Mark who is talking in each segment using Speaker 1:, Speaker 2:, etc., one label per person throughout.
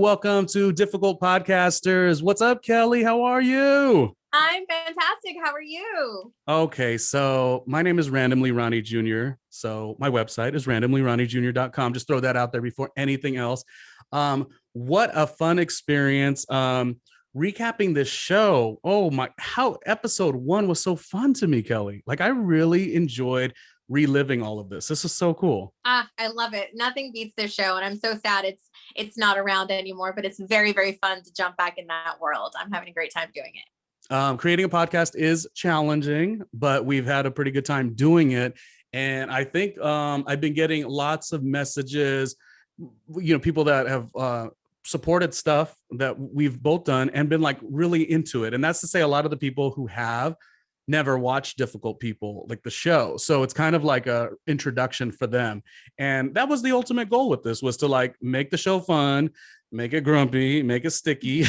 Speaker 1: welcome to Difficult Podcasters. What's up, Kellie? How are you?
Speaker 2: I'm fantastic. How are you?
Speaker 1: Okay, so my name is RandomlyRJ Jr. So my website is randomlyrjr.com. Just throw that out there before anything else. What a fun experience. Recapping this show. Oh my, how episode 1 was so fun to me, Kellie. Like I really enjoyed reliving all of this. This is so cool.
Speaker 2: I love it. Nothing beats this show, and I'm so sad it's not around anymore, but it's very, very fun to jump back in that world. I'm having a great time doing it.
Speaker 1: Creating a podcast is challenging, but we've had a pretty good time doing it. And I think I've been getting lots of messages, people that have supported stuff that we've both done and been like really into it. And that's to say a lot of the people who have never watched Difficult People, like the show. So it's kind of like a introduction for them. And that was the ultimate goal with this, was to like make the show fun, make it grumpy, make it sticky,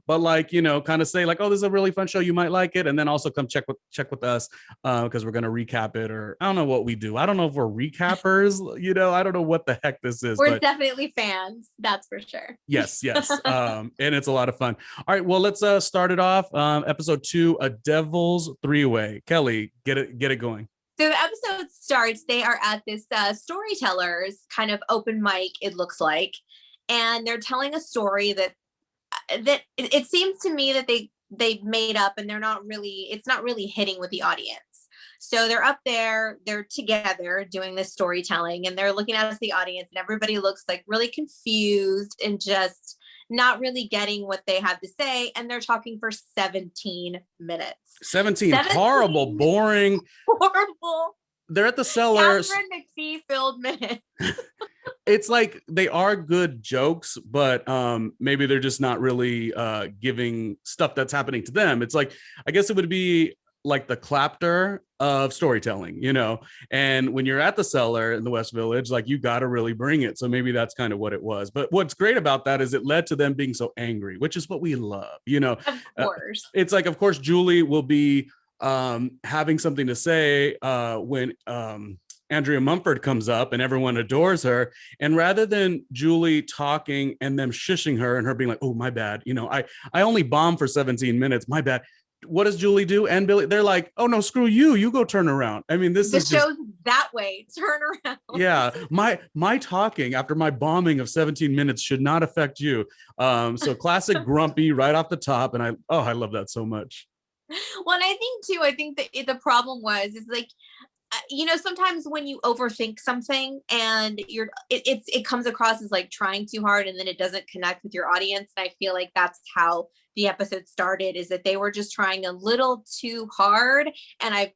Speaker 1: but like, kind of say like, oh, this is a really fun show. You might like it. And then also come check with us because we're going to recap it, or I don't know what we do. I don't know if we're recappers, I don't know what the heck this is.
Speaker 2: We're definitely fans. That's for sure.
Speaker 1: Yes. And it's a lot of fun. All right, well, let's start it off. Episode 2, A Devil's Three-Way. Kellie, get it going.
Speaker 2: So the episode starts, they are at this storyteller's kind of open mic, it looks like. And they're telling a story that it seems to me that they've made up, and it's not really hitting with the audience. So they're up there, they're together doing this storytelling, and they're looking at the audience, and everybody looks like really confused and just not really getting what they have to say. And they're talking for 17 minutes.
Speaker 1: 17 horrible, boring,
Speaker 2: horrible.
Speaker 1: They're at the cellar.
Speaker 2: Catherine McPhee filled minutes.
Speaker 1: It's like they are good jokes, but maybe they're just not really giving stuff that's happening to them. It's like, I guess it would be like the Clapter of storytelling, and when you're at the cellar in the West Village, like you got to really bring it. So maybe that's kind of what it was. But what's great about that is it led to them being so angry, which is what we love,
Speaker 2: Of course.
Speaker 1: It's like, of course, Julie will be having something to say when Andrea Mumford comes up and everyone adores her. And rather than Julie talking and them shushing her and her being like, oh, my bad, I only bombed for 17 minutes, my bad. What does Julie do? And Billy, they're like, oh no, screw you. You go turn around. I mean, this is
Speaker 2: show's that way. Turn around.
Speaker 1: Yeah. My talking after my bombing of 17 minutes should not affect you. So classic grumpy right off the top. And I love that so much.
Speaker 2: Well, and I think that the problem is like, sometimes when you overthink something and it comes across as like trying too hard, and then it doesn't connect with your audience. And I feel like that's how the episode started, is that they were just trying a little too hard. And I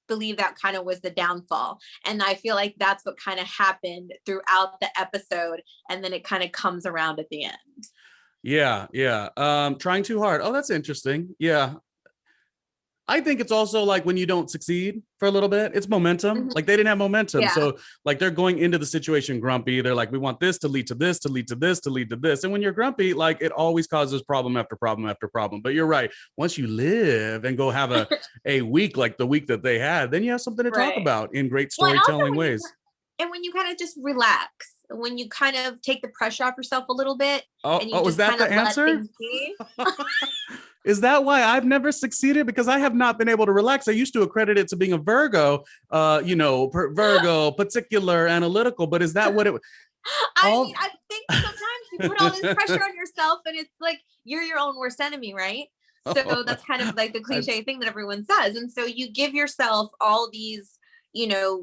Speaker 2: believe that kind of was the downfall. And I feel like that's what kind of happened throughout the episode. And then it kind of comes around at the end.
Speaker 1: Yeah. Trying too hard. Oh, that's interesting. Yeah. I think it's also like when you don't succeed for a little bit, it's momentum. Mm-hmm. Like they didn't have momentum. Yeah. So like they're going into the situation grumpy. They're like, we want this to lead to this, to lead to this, to lead to this. And when you're grumpy, like it always causes problem after problem after problem. But you're right. Once you live and go have a week like the week that they had, then you have something to talk about in great storytelling ways.
Speaker 2: And when you kind of just relax, when you kind of take the pressure off yourself a little bit. And you
Speaker 1: was that the answer? Is that why I've never succeeded? Because I have not been able to relax. I used to accredit it to being a Virgo, Virgo, particular, analytical. But is that what it was?
Speaker 2: I think sometimes you put all this pressure on yourself, and it's like you're your own worst enemy, right? So that's kind of like the cliche thing that everyone says. And so you give yourself all these,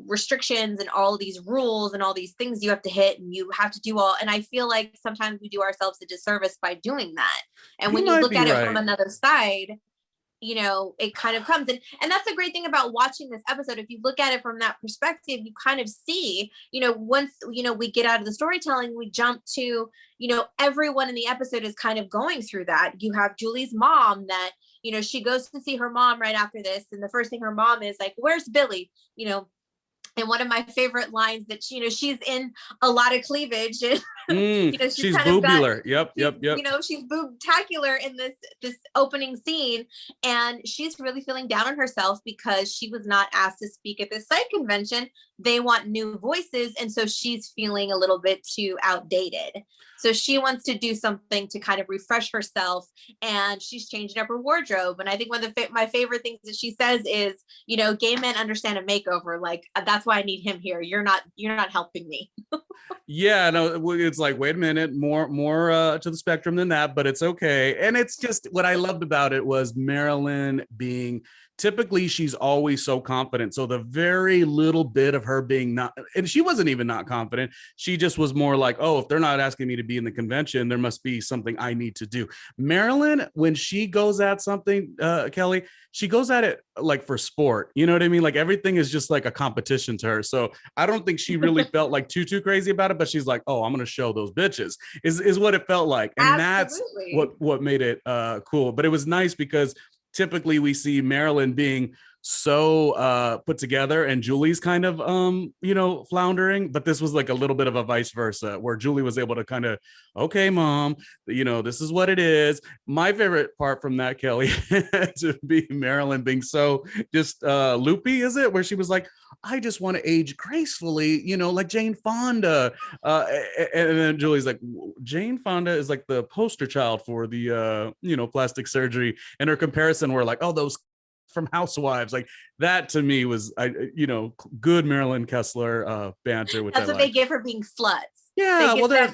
Speaker 2: restrictions and all these rules and all these things you have to hit, and you have to do all. And I feel like sometimes we do ourselves a disservice by doing that. And when you look at it from another side, it kind of comes in. And that's the great thing about watching this episode. If you look at it from that perspective, you kind of see, once, we get out of the storytelling, we jump to, everyone in the episode is kind of going through that. You have Julie's mom that, she goes to see her mom right after this. And the first thing her mom is like, where's Billy? And one of my favorite lines that, she's in a lot of cleavage. And,
Speaker 1: she's boobular. Yep.
Speaker 2: She's boobtacular in this opening scene. And she's really feeling down on herself because she was not asked to speak at this site convention. They want new voices. And so she's feeling a little bit too outdated. So she wants to do something to kind of refresh herself, and she's changing up her wardrobe. And I think one of my favorite things that she says is, gay men understand a makeover. Like, that's why I need him here. You're not helping me.
Speaker 1: Yeah, no, it's like, wait a minute, more to the spectrum than that, but it's okay. And it's just what I loved about it was Marilyn being, typically she's always so confident. So the very little bit of her being not, and she wasn't even not confident. She just was more like, oh, if they're not asking me to be in the convention, there must be something I need to do. Marilyn, when she goes at something, Kellie, she goes at it like for sport. You know what I mean? Like everything is just like a competition to her. So I don't think she really felt like too crazy about it, but she's like, oh, I'm going to show those bitches is what it felt like. And
Speaker 2: Absolutely.
Speaker 1: that's what made it cool. But it was nice because typically we see Marilyn being so put together and Julie's kind of floundering, but this was like a little bit of a vice versa where Julie was able to kind of, okay, mom, this is what it is. My favorite part from that, Kellie, to be Marilyn being so just loopy, is it, where she was like, I just want to age gracefully, like Jane Fonda. And then Julie's like, Jane Fonda is like the poster child for the, plastic surgery. And her comparison were like, oh, those from Housewives, like that to me was, good Marilyn Kessler banter. Which
Speaker 2: That's what they give her being sluts.
Speaker 1: Yeah, well,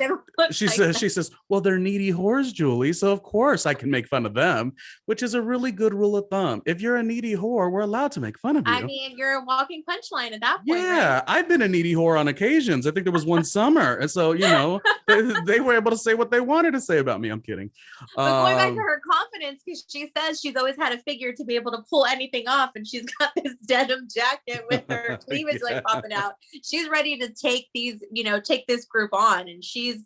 Speaker 1: she says, well, they're needy whores, Julie. So of course I can make fun of them, which is a really good rule of thumb. If you're a needy whore, we're allowed to make fun of you.
Speaker 2: I mean, you're a walking punchline at that point.
Speaker 1: Yeah, right? I've been a needy whore on occasions. I think there was one summer, and so they were able to say what they wanted to say about me. I'm kidding.
Speaker 2: But going back to her confidence, because she says she's always had a figure to be able to pull anything off, and she's got this denim jacket with her cleavage like popping out. She's ready to take these, take this group on, and she's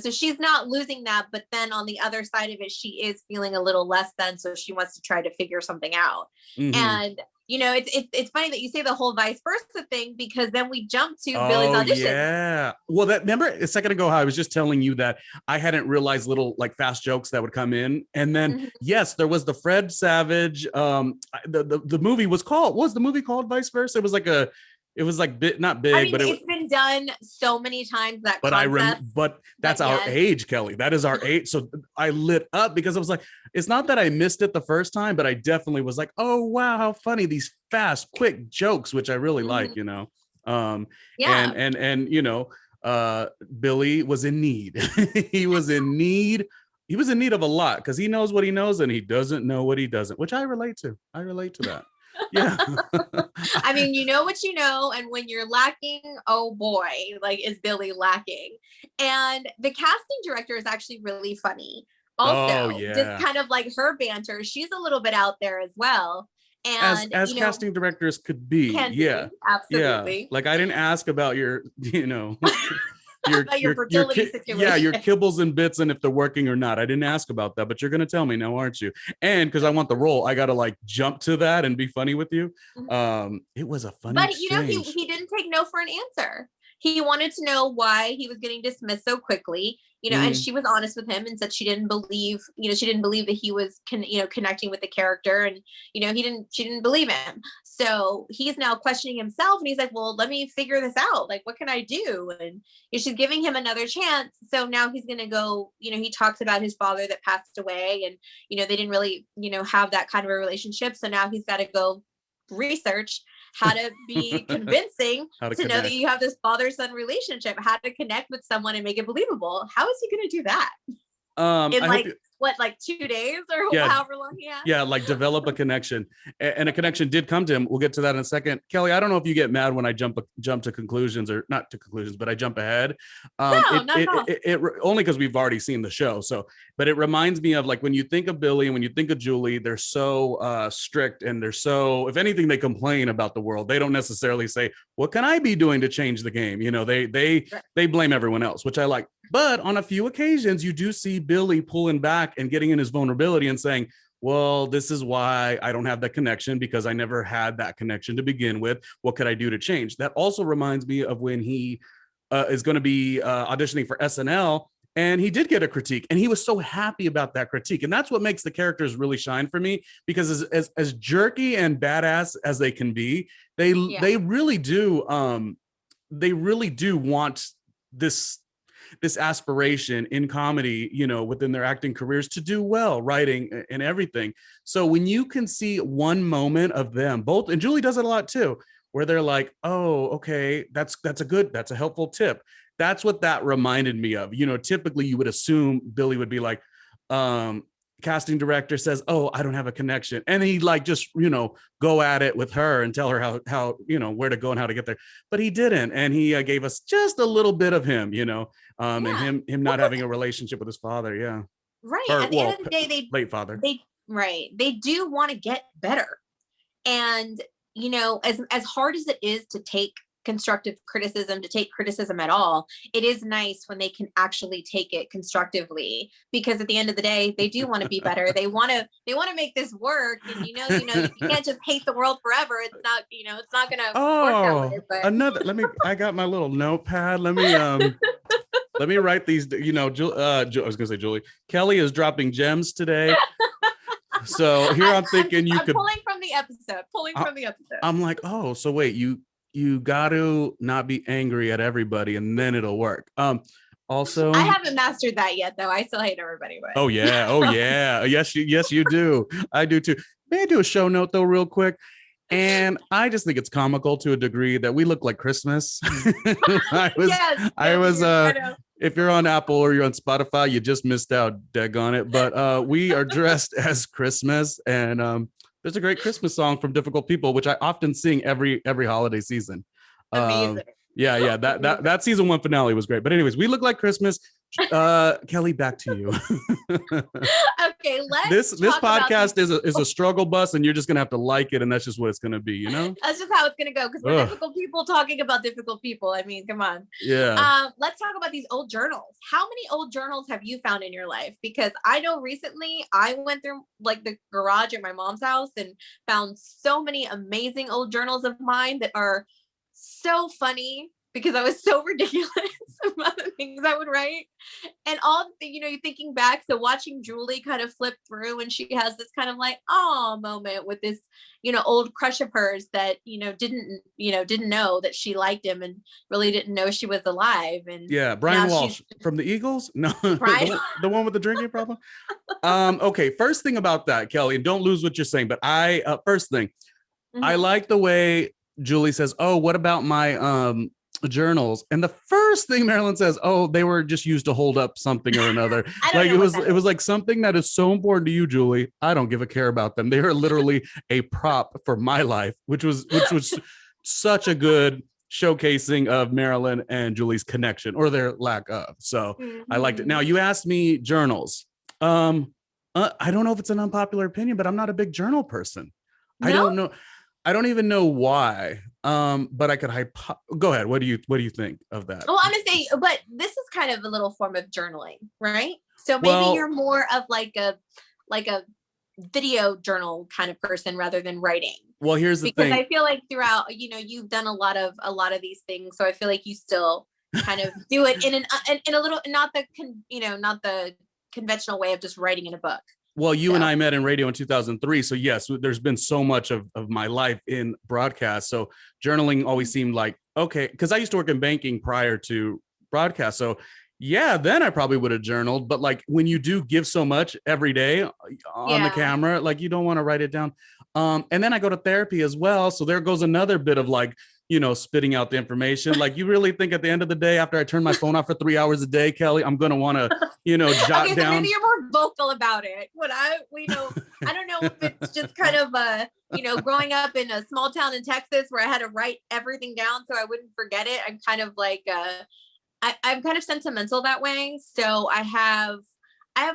Speaker 2: so she's not losing that, but then on the other side of it she is feeling a little less than, so she wants to try to figure something out. And it's funny that you say the whole vice versa thing, because then we jump to Billy's audition.
Speaker 1: Yeah, well, remember a second ago how I was just telling you that I hadn't realized little like fast jokes that would come in, and then yes, there was the Fred Savage the movie was the movie called Vice Versa? It was like not big,
Speaker 2: I mean,
Speaker 1: but
Speaker 2: it's been done so many times, that
Speaker 1: but
Speaker 2: concept,
Speaker 1: but that's our age, Kellie. That is our age. So I lit up because I was like, it's not that I missed it the first time, but I definitely was like, oh wow, how funny, these fast, quick jokes, which I really like, And Billy was in need. He was in need. He was in need of a lot because he knows what he knows and he doesn't know what he doesn't, which I relate to. I relate to that. Yeah.
Speaker 2: I mean, you know what you know, and when you're lacking, oh boy, like is Billy lacking. And the casting director is actually really funny. Also, just kind of like her banter. She's a little bit out there as well. And
Speaker 1: as casting directors could be.
Speaker 2: Absolutely.
Speaker 1: Yeah. Like I didn't ask about your,
Speaker 2: your fertility situation.
Speaker 1: Yeah, your kibbles and bits and if they're working or not. I didn't ask about that, but you're gonna tell me now, aren't you? And because I want the role, I gotta like jump to that and be funny with you. It was a funny exchange.
Speaker 2: He didn't take no for an answer. He wanted to know why he was getting dismissed so quickly, and she was honest with him and said she didn't believe that he was connecting with the character, and she didn't believe him. So he's now questioning himself, and he's like, well, let me figure this out. Like, what can I do? And she's giving him another chance. So now he's going to go, he talks about his father that passed away, and, they didn't really, have that kind of a relationship. So now he's got to go research how to be convincing to know that you have this father-son relationship, how to connect with someone and make it believable. How is he going to do that? Like 2 days or however long he has?
Speaker 1: Yeah, like develop a connection. And a connection did come to him. We'll get to that in a second. Kellie, I don't know if you get mad when I jump to conclusions, or not to conclusions, but I jump ahead.
Speaker 2: Not at all.
Speaker 1: Only because we've already seen the show. So, but it reminds me of like when you think of Billy and when you think of Julie, they're so strict, and they're so, if anything, they complain about the world. They don't necessarily say, what can I be doing to change the game? They blame everyone else, which I like. But on a few occasions, you do see Billy pulling back and getting in his vulnerability and saying, well, this is why I don't have that connection, because I never had that connection to begin with. What could I do to change? That also reminds me of when he is going to be auditioning for SNL, and he did get a critique, and he was so happy about that critique. And that's what makes the characters really shine for me, because as jerky and badass as they can be, they really do want this. this aspiration in comedy, you know, within their acting careers to do well, writing and everything. So when you can see one moment of them both, and Julie does it a lot too, where they're like, oh, okay, that's a helpful tip. That's what that reminded me of. You know, typically you would assume Billy would be like, casting director says, oh, I don't have a connection. And he like, just, you know, go at it with her and tell her how, you know, where to go and how to get there. But he didn't. And he gave us just a little bit of him, you know, and him not having a relationship with his father. Yeah.
Speaker 2: Right.
Speaker 1: Or,
Speaker 2: at the end of the day,
Speaker 1: late father.
Speaker 2: They do want to get better. And, you know, as hard as it is to take constructive criticism, to take criticism at all, it is nice when they can actually take it constructively, because at the end of the day, they do want to be better. They want to make this work. And you can't just hate the world forever. It's not, it's not gonna work that way. But
Speaker 1: I got my little notepad. Let me write these, I was gonna say Julie. Kellie is dropping gems today. So here I'm thinking I'm
Speaker 2: pulling from the episode.
Speaker 1: I'm like, oh, so wait, you got to not be angry at everybody and then it'll work. Also,
Speaker 2: I haven't mastered that yet, though. I still hate everybody. But.
Speaker 1: Oh yeah. Yes, you do. I do too. May I do a show note though, real quick? And I just think it's comical to a degree that we look like Christmas. If you're on Apple or you're on Spotify, you just missed out, daggone it. But we are dressed as Christmas, and there's a great Christmas song from Difficult People, which I often sing every holiday season.
Speaker 2: Amazing.
Speaker 1: Yeah. That season 1 finale was great. But anyways, we look like Christmas. Kellie, back to you.
Speaker 2: Okay,
Speaker 1: this podcast is a struggle bus, and you're just gonna have to like it, and that's just what it's gonna be,
Speaker 2: That's just how it's gonna go, because we're difficult people talking about difficult people. I mean, come on.
Speaker 1: Yeah.
Speaker 2: Let's talk about these old journals. How many old journals have you found in your life? Because I know recently I went through like the garage at my mom's house and found so many amazing old journals of mine that are so funny, because I was so ridiculous about the things I would write. And all you're thinking back, so watching Julie kind of flip through, and she has this kind of like, oh, moment with this, old crush of hers that, didn't know that she liked him and really didn't know she was alive. And
Speaker 1: yeah, Brian Walsh from the Eagles. No, the one with the drinking problem. Okay. First thing about that, Kellie, and don't lose what you're saying, but first thing, I like the way Julie says, oh, what about my, journals? And the first thing Marilyn says, oh, they were just used to hold up something or another. Like it was like something that is so important to you, Julie. I don't give a care about them. They are literally a prop for my life, which was such a good showcasing of Marilyn and Julie's connection, or their lack of. So I liked it. Now you asked me journals. I don't know if it's an unpopular opinion, but I'm not a big journal person. No? I don't know. I don't even know why. But I could go ahead. What do you think of that?
Speaker 2: Well, I'm gonna say, but this is kind of a little form of journaling, right? So maybe you're more of like a video journal kind of person rather than writing.
Speaker 1: Well, here's the thing.
Speaker 2: Because I feel like throughout, you've done a lot of these things, so I feel like you still kind of do it in a little, not the conventional way of just writing in a book.
Speaker 1: Well, you and I met in radio in 2003. So yes, there's been so much of my life in broadcast. So journaling always seemed like, okay, because I used to work in banking prior to broadcast. So yeah, then I probably would have journaled. But like when you do give so much every day on the camera, like you don't want to write it down. And then I go to therapy as well. So there goes another bit of like, spitting out the information. Like you really think at the end of the day, after I turn my phone off for 3 hours a day, Kellie, I'm going to want to, jot
Speaker 2: okay,
Speaker 1: down.
Speaker 2: So maybe you're more vocal about it. I don't know if it's just kind of, growing up in a small town in Texas where I had to write everything down so I wouldn't forget it. I'm kind of like, I'm kind of sentimental that way. So I have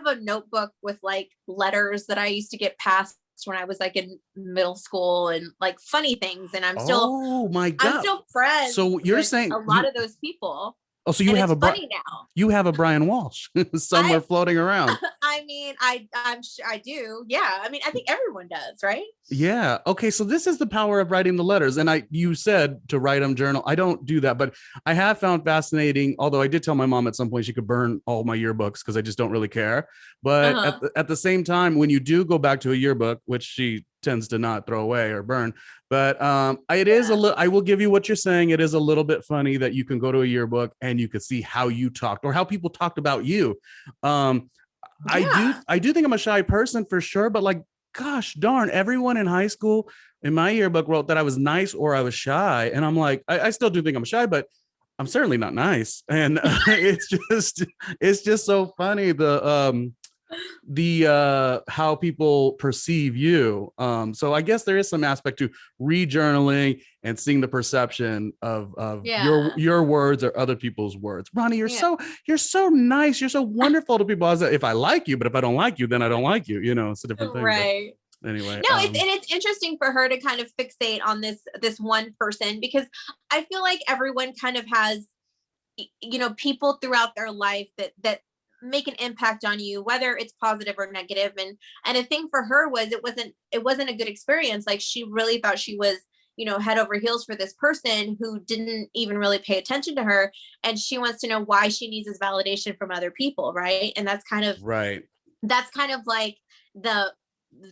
Speaker 2: a notebook with like letters that I used to get passed when I was like in middle school and like funny things, and I'm still I'm still friends.
Speaker 1: So you're saying
Speaker 2: a lot of those people.
Speaker 1: Oh, so you have a Brian Walsh somewhere floating around.
Speaker 2: I mean, mean, I'm sure I do. Yeah. I mean, I think everyone does, right?
Speaker 1: Yeah. Okay. So this is the power of writing the letters. And you said to write them journal. I don't do that, but I have found fascinating, although I did tell my mom at some point she could burn all my yearbooks because I just don't really care. But
Speaker 2: Uh-huh.
Speaker 1: at the same time, when you do go back to a yearbook, which she tends to not throw away or burn, but it is a little, I will give you what you're saying. It is a little bit funny that you can go to a yearbook and you can see how you talked or how people talked about you.
Speaker 2: Yeah.
Speaker 1: I do think I'm a shy person for sure, but like, gosh darn, everyone in high school in my yearbook wrote that I was nice or I was shy. And I'm like, I still do think I'm shy, but I'm certainly not nice. And it's just so funny the how people perceive you. So I guess there is some aspect to rejournaling and seeing the perception of
Speaker 2: Yeah.
Speaker 1: your words or other people's words. Ronnie,
Speaker 2: Yeah.
Speaker 1: you're so nice, you're so wonderful to people. I was like, if I like you, but if I don't like you, then I don't like you. You know, it's a different thing.
Speaker 2: Right.
Speaker 1: But anyway,
Speaker 2: No, it's interesting for her to kind of fixate on this one person, because I feel like everyone kind of has, you know, people throughout their life that make an impact on you, whether it's positive or negative. And the thing for her was it wasn't a good experience. Like, she really thought she was, you know, head over heels for this person who didn't even really pay attention to her, and she wants to know why she needs this validation from other people, right? And that's kind of
Speaker 1: right.
Speaker 2: like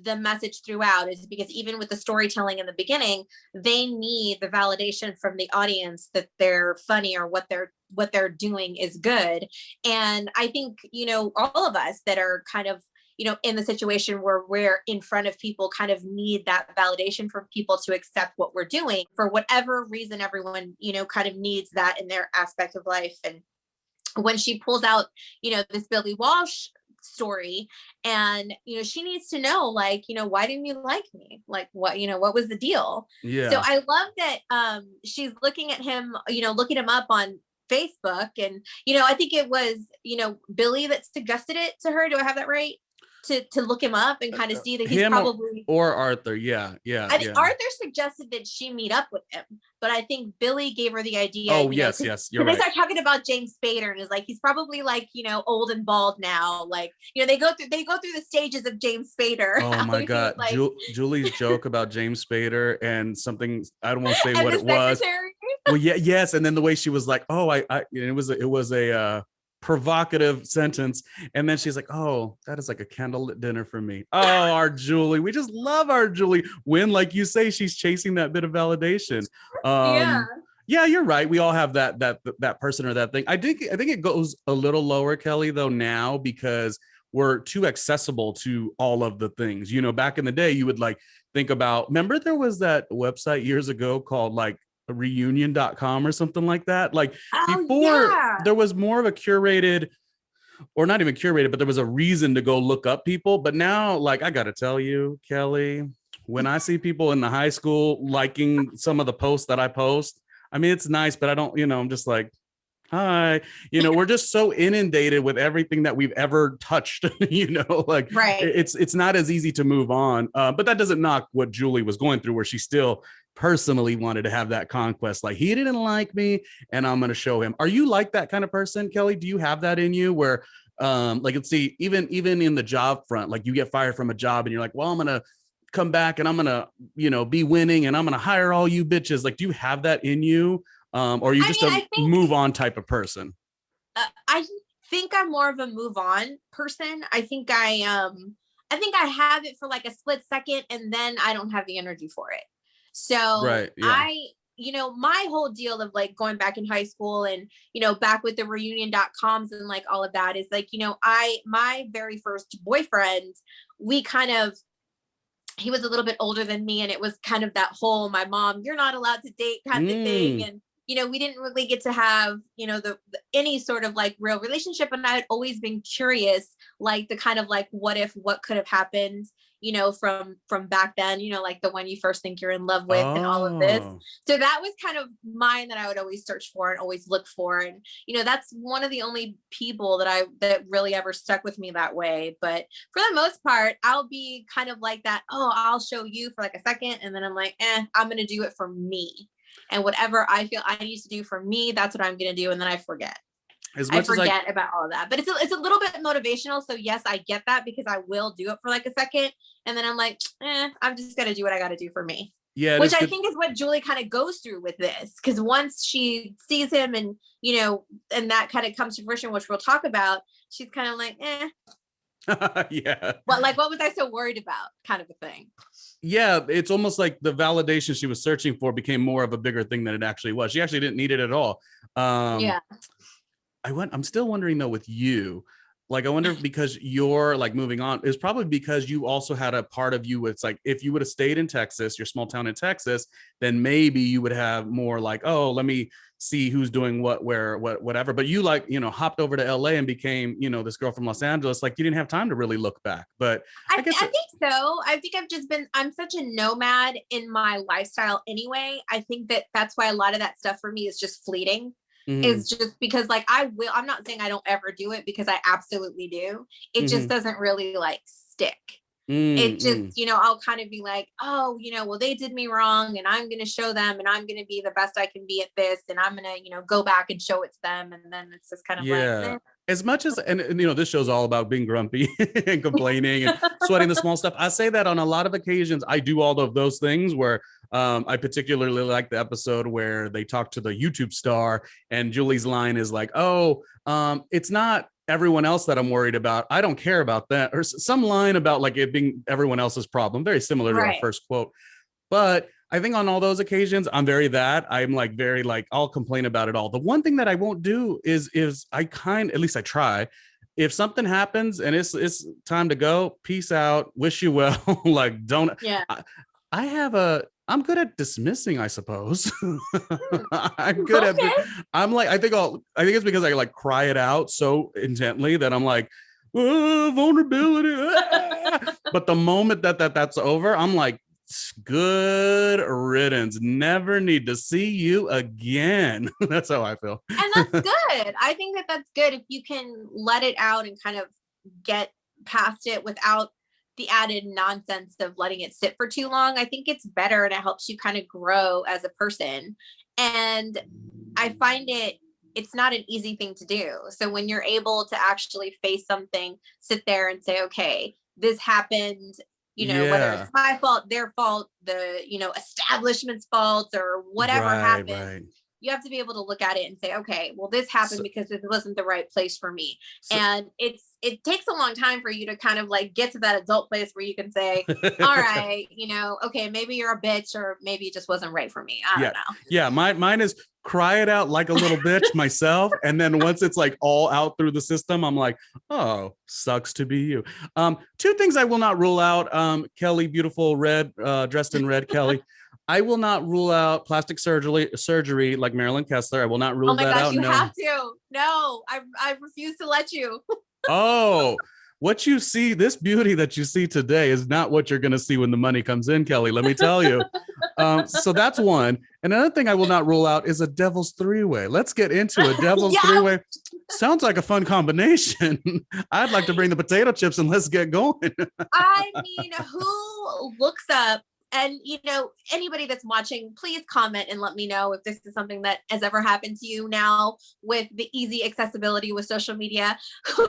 Speaker 2: the message throughout, is because even with the storytelling in the beginning, they need the validation from the audience that they're funny or what they're doing is good. And I think, you know, all of us that are kind of, you know, in the situation where we're in front of people kind of need that validation from people to accept what we're doing. For whatever reason, everyone, you know, kind of needs that in their aspect of life. And when she pulls out, you know, this Billy Walsh story, and, you know, she needs to know, like, you know, why didn't you like me? Like, what, you know, what was the deal? So
Speaker 1: Yeah.
Speaker 2: I love that she's looking at him, you know, looking him up on Facebook. And, you know, I think it was, you know, Billy that suggested it to her. Do I have that right? To look him up and kind of see that he's
Speaker 1: Him
Speaker 2: probably,
Speaker 1: or Arthur.
Speaker 2: I think Arthur suggested that she meet up with him, but I think Billy gave her the idea.
Speaker 1: Oh,
Speaker 2: you know,
Speaker 1: yes, you're
Speaker 2: they
Speaker 1: right.
Speaker 2: start talking about James Spader, and is like, he's probably like, you know, old and bald now. Like, you know, they go through the stages of James Spader.
Speaker 1: Oh my
Speaker 2: He was
Speaker 1: God.
Speaker 2: like,
Speaker 1: Julie's joke about James Spader and something, I don't want to say
Speaker 2: and
Speaker 1: what
Speaker 2: the
Speaker 1: it was.
Speaker 2: secretary.
Speaker 1: Well, yeah, yes. And then the way she was like, oh, it was a provocative sentence. And then she's like, oh, that is like a candlelit dinner for me. Oh, our Julie. We just love our Julie when, like you say, she's chasing that bit of validation.
Speaker 2: Yeah.
Speaker 1: Yeah, you're right. We all have that person or that thing. I think it goes a little lower, Kellie, though, now, because we're too accessible to all of the things. You know, back in the day, you would like think about, remember there was that website years ago called like reunion.com or something like that. Like,
Speaker 2: Oh
Speaker 1: before,
Speaker 2: yeah.
Speaker 1: there was more of a curated, or not even curated, but there was a reason to go look up people. But now, like, I gotta tell you, Kellie, when I see people in the high school liking some of the posts that I post, I mean, it's nice, but I don't, you know, I'm just like, hi, you know, we're just so inundated with everything that we've ever touched. You know, like,
Speaker 2: Right.
Speaker 1: it's not as easy to move on. But that doesn't knock what Julie was going through, where she still personally wanted to have that conquest. Like, he didn't like me, and I'm going to show him. Are you like that kind of person, Kellie? Do you have that in you where, like, let's see, even in the job front, like, you get fired from a job and you're like, well, I'm going to come back and I'm going to, you know, be winning and I'm going to hire all you bitches. Like, do you have that in you? Or are you
Speaker 2: I
Speaker 1: just
Speaker 2: mean,
Speaker 1: a
Speaker 2: I think
Speaker 1: move on type of person?
Speaker 2: I think I'm more of a move on person. I think I have it for like a split second, and then I don't have the energy for it. So
Speaker 1: Right. Yeah.
Speaker 2: you know, my whole deal of like going back in high school and, you know, back with the reunion.coms and like all of that is like, you know, my very first boyfriend, we kind of, he was a little bit older than me, and it was kind of that whole, my mom, you're not allowed to date kind of thing. And, you know, we didn't really get to have, you know, the any sort of like real relationship. And I had always been curious, like the kind of like, what could have happened, you know, from back then, you know, like the one you first think you're in love with and all of this.
Speaker 1: Oh,
Speaker 2: So that was kind of mine that I would always search for and always look for. And, you know, that's one of the only people that really ever stuck with me that way. But for the most part, I'll be kind of like that. Oh, I'll show you for like a second. And then I'm like, I'm going to do it for me. And whatever I feel I need to do for me, that's what I'm going to do. And then I forget.
Speaker 1: as
Speaker 2: I
Speaker 1: much as
Speaker 2: forget about all of that, but it's a little bit motivational. So yes, I get that because I will do it for like a second. And then I'm like, I'm just going to do what I got to do for me.
Speaker 1: Yeah,
Speaker 2: which I think is what Julie kind of goes through with this. Cause once she sees him and, you know, and that kind of comes to fruition, which we'll talk about, she's kind of like,
Speaker 1: yeah.
Speaker 2: Well, like, what was I so worried about? Kind of a thing.
Speaker 1: Yeah, it's almost like the validation she was searching for became more of a bigger thing than it actually was. She actually didn't need it at all.
Speaker 2: Yeah.
Speaker 1: I'm still wondering though with you, like I wonder if because you're like moving on, is probably because you also had a part of you. It's like if you would have stayed in Texas, your small town in Texas, then maybe you would have more like, oh, let me see who's doing what, where, whatever. But you like, you know, hopped over to LA and became, you know, this girl from Los Angeles. Like you didn't have time to really look back. But
Speaker 2: I think so. I think I'm such a nomad in my lifestyle anyway. I think that's why a lot of that stuff for me is just fleeting. Is just because like I'm not saying I don't ever do it because I absolutely do. It just doesn't really like stick. It just, you know, I'll kind of be like, oh, you know, well, they did me wrong and I'm going to show them and I'm going to be the best I can be at this. And I'm going to, you know, go back and show it to them. And then it's just kind of like,
Speaker 1: as much as, and you know, this show's all about being grumpy and complaining and sweating the small stuff. I say that on a lot of occasions, I do all of those things where I particularly like the episode where they talk to the YouTube star and Julie's line is like, oh, it's not everyone else that I'm worried about. I don't care about that. Or some line about like it being everyone else's problem. Very similar to our first quote. But I think on all those occasions, I'm like very like, I'll complain about it all. The one thing that I won't do is at least I try. If something happens and it's time to go, peace out, wish you well. Like, don't, I'm good at dismissing, I suppose. I'm good at, I think it's because I like cry it out so intently that I'm like, vulnerability. But the moment that's over, I'm like, good riddance. Never need to see you again. That's how I feel.
Speaker 2: And that's good. I think that's good if you can let it out and kind of get past it without the added nonsense of letting it sit for too long. I think it's better and it helps you kind of grow as a person. And I find it's not an easy thing to do. So when you're able to actually face something, sit there and say, okay, this happened, you know, whether it's my fault, their fault, the, you know, establishment's fault or whatever happened. You have to be able to look at it and say, okay, well, this happened because this wasn't the right place for me. And it takes a long time for you to kind of like get to that adult place where you can say, all right, you know, okay, maybe you're a bitch or maybe it just wasn't right for me. I don't know. Yeah.
Speaker 1: Mine is cry it out like a little bitch myself. And then once it's like all out through the system, I'm like, oh, sucks to be you. Two things I will not rule out. Kellie, beautiful red, dressed in red, Kellie. I will not rule out plastic surgery like Marilyn Kessler. I will not rule that out.
Speaker 2: You have to. No, I refuse to let you.
Speaker 1: Oh, what you see, this beauty that you see today is not what you're going to see when the money comes in, Kellie. Let me tell you. So that's one. And another thing I will not rule out is a devil's three-way. Let's get into a devil's three-way. Sounds like a fun combination. I'd like to bring the potato chips and let's get going.
Speaker 2: I mean, who looks up? And, you know, anybody that's watching, please comment and let me know if this is something that has ever happened to you now with the easy accessibility with social media. Who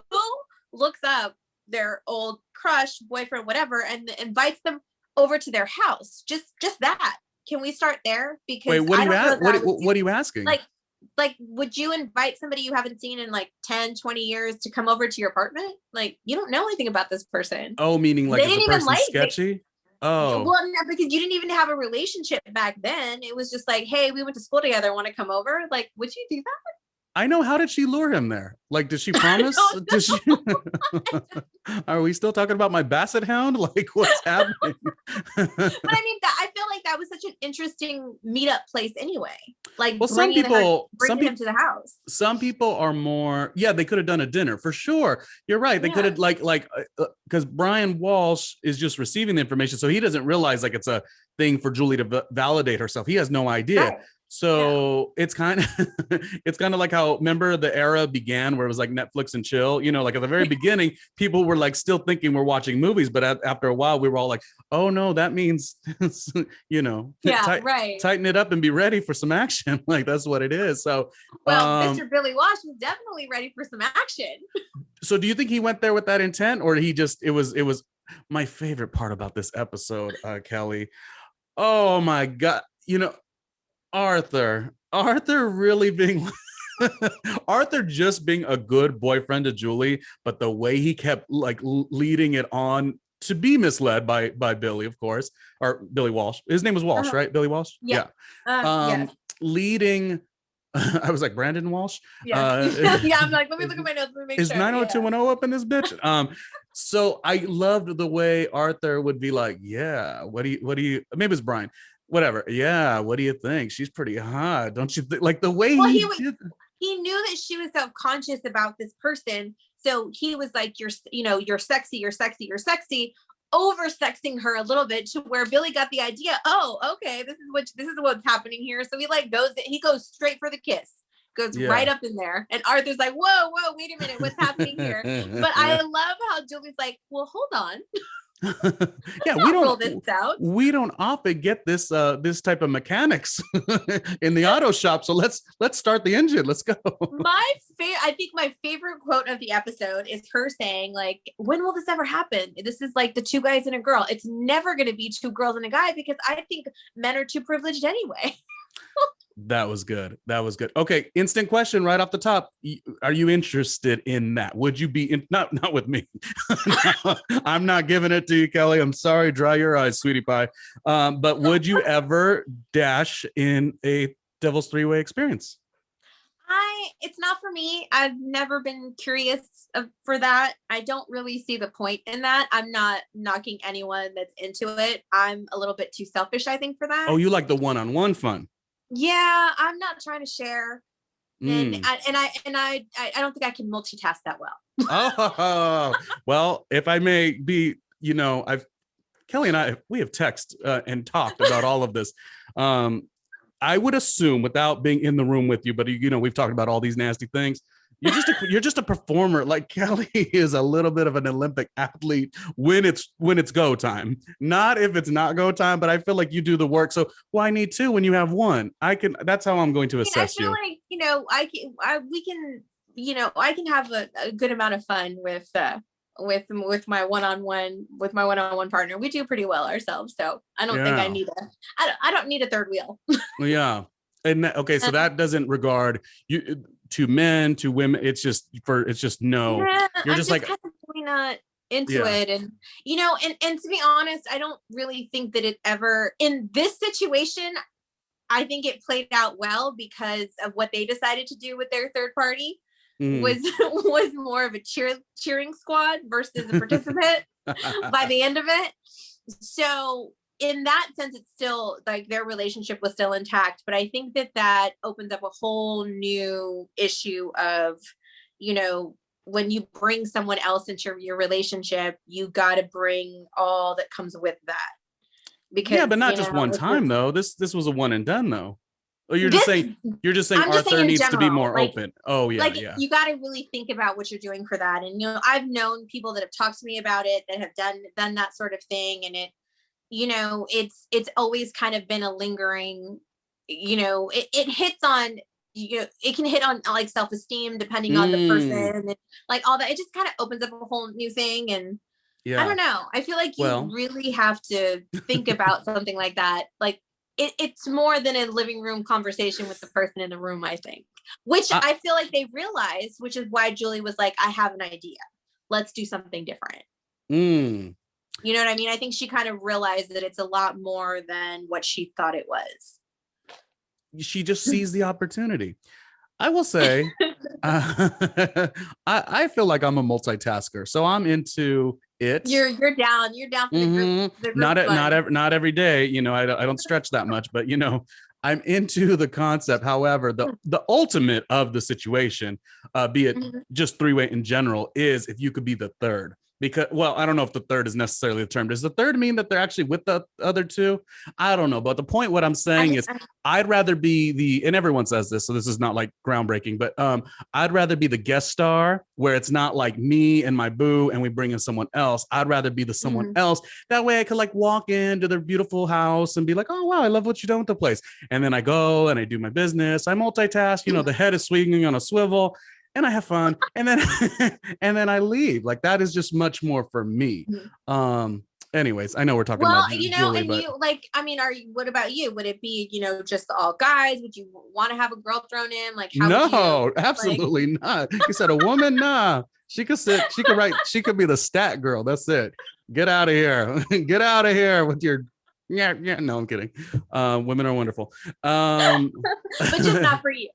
Speaker 2: looks up their old crush, boyfriend, whatever, and invites them over to their house? Just that. Can we start there? Because
Speaker 1: wait, what are you asking?
Speaker 2: Like, would you invite somebody you haven't seen in like 10, 20 years to come over to your apartment? Like, you don't know anything about this person.
Speaker 1: Oh, meaning like is the person sketchy? Oh,
Speaker 2: well, no, because you didn't even have a relationship back then. It was just like, hey, we went to school together. Want to come over? Like, would you do that?
Speaker 1: I know. How did she lure him there? Like, did she promise? Are we still talking about my basset hound? Like, what's happening?
Speaker 2: But I mean, I feel like that was such an interesting meetup place anyway. Like,
Speaker 1: well, some people
Speaker 2: him to the house.
Speaker 1: Some people are more, they could have done a dinner for sure. You're right. They could have because Brian Walsh is just receiving the information. So he doesn't realize like it's a thing for Julie to validate herself. He has no idea. Right. So it's kind of it's kind of like how, remember the era began where it was like Netflix and chill, like at the very beginning, people were like still thinking we're watching movies, but after a while we were all like, oh no, that means,
Speaker 2: Yeah, right.
Speaker 1: tighten it up and be ready for some action. Like that's what it is. So,
Speaker 2: well, Mr. Billy Walsh was definitely ready for some action.
Speaker 1: So do you think he went there with that intent, or it was my favorite part about this episode, Kellie? Oh my God. Arthur really being Arthur just being a good boyfriend to Julie, but the way he kept like leading it on to be misled by Billy, of course, or Billy Walsh. His name was Walsh, right? Billy Walsh?
Speaker 2: Yeah. Yes.
Speaker 1: Leading I was like, Brandon Walsh?
Speaker 2: Yeah. Yeah, I'm like, let me look at my notes. Let me make
Speaker 1: is
Speaker 2: sure.
Speaker 1: 90210 up in this bitch? So I loved the way Arthur would be like, yeah, what do you maybe it's Brian, whatever. Yeah, what do you think? She's pretty hot, don't you think? Like the way he
Speaker 2: knew that she was self-conscious about this person. So he was like, you're sexy, over sexing her a little bit to where Billy got the idea. Oh, okay, this is what's happening here. So he goes straight for the kiss, goes right up in there, and Arthur's like, whoa, wait a minute, what's happening here? But I love how Julie's like, well, hold on.
Speaker 1: Yeah, we don't often get this type of mechanics in the auto shop, so let's start the engine. Let's go.
Speaker 2: I think my favorite quote of the episode is her saying, like, when will this ever happen? This is like the two guys and a girl. It's never going to be two girls and a guy, because I think men are too privileged anyway.
Speaker 1: That was good. Okay, instant question right off the top. Are you interested in that? Would you be not with me? No, I'm not giving it to you, Kellie. I'm sorry. Dry your eyes, sweetie pie. But would you ever dash in a Devil's Three-Way experience?
Speaker 2: It's not for me. I've never been curious for that. I don't really see the point in that. I'm not knocking anyone that's into it. I'm a little bit too selfish, I think, for that.
Speaker 1: Oh, you like the one-on-one fun?
Speaker 2: Yeah, I'm not trying to share, and I don't think I can multitask that well.
Speaker 1: Oh, well, if I may be, Kellie and I, we have texted and talked about all of this. I would assume, without being in the room with you, but we've talked about all these nasty things. You're just a performer. Like Kellie is a little bit of an Olympic athlete when it's go time, not if it's not go time. But I feel like you do the work. So why need two when you have one? That's how I'm going to assess you.
Speaker 2: I feel like I can have a good amount of fun with my one-on-one partner. We do pretty well ourselves, so I don't think I don't need a third wheel.
Speaker 1: Yeah. And okay, so that doesn't regard you to men, to women. It's just no.
Speaker 2: Yeah,
Speaker 1: you're just like
Speaker 2: really not into it, and and to be honest, I don't really think that it ever, in this situation, I think it played out well because of what they decided to do with their third party. Was more of a cheering squad versus a participant by the end of it. So in that sense, it's still like their relationship was still intact, but I think that opens up a whole new issue of, when you bring someone else into your relationship, you got to bring all that comes with that. Because
Speaker 1: but not just one time though. This was a one and done though. Oh, you're just saying Arthur needs to be more open. Oh yeah,
Speaker 2: you got to really think about what you're doing for that. And I've known people that have talked to me about it, that have done that sort of thing, and it it's always kind of been a lingering, it hits on, it can hit on like self-esteem depending on the person, and like all that. It just kind of opens up a whole new thing. And I don't know, I feel like you really have to think about something like that. Like it's more than a living room conversation with the person in the room, I think, which I feel like they realized, which is why Julie was like, I have an idea, let's do something different. You know what I mean? I think she kind of realized that it's a lot more than what she thought it was.
Speaker 1: She just sees the opportunity. I will say, I feel like I'm a multitasker, so I'm into it.
Speaker 2: You're down for the group
Speaker 1: not every day. I don't stretch that much, but I'm into the concept. However, the ultimate of the situation, be it just three-way in general, is if you could be the third. because, well, I don't know if the third is necessarily the term. Does the third mean that they're actually with the other two? I don't know. But the point, what I'm saying is, I'd rather be and everyone says this, so this is not like groundbreaking, but I'd rather be the guest star where it's not like me and my boo and we bring in someone else. I'd rather be the someone else. That way I could like walk into their beautiful house and be like, oh, wow, I love what you've done with the place. And then I go and I do my business. I multitask, the head is swinging on a swivel. And I have fun, and then and then I leave. Like that is just much more for me. Anyways, I know we're talking about Julie,
Speaker 2: and
Speaker 1: but
Speaker 2: you like, I mean, what about you? Would it be, just all guys? Would you want to have a girl thrown in? Like, how
Speaker 1: no, absolutely not. You said a woman? Nah, she could sit, she could write, she could be the stat girl. That's it. Get out of here. Get out of here with your yeah. No, I'm kidding. Women are wonderful.
Speaker 2: But just not for you.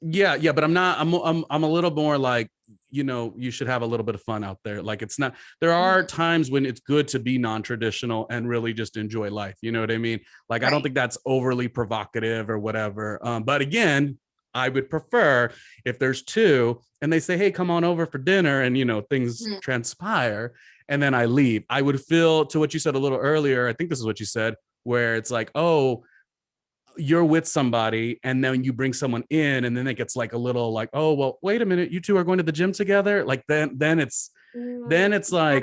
Speaker 1: Yeah, but I'm not. I'm a little more like, you should have a little bit of fun out there. Like it's not. There are times when it's good to be non-traditional and really just enjoy life. You know what I mean? Like I don't think that's overly provocative or whatever. But again, I would prefer if there's two and they say, "Hey, come on over for dinner," and things transpire, and then I leave. I would feel, to what you said a little earlier. I think this is what you said, where it's like, oh, you're with somebody and then you bring someone in and then it gets like a little like, oh, well, wait a minute, you two are going to the gym together. Like then it's like,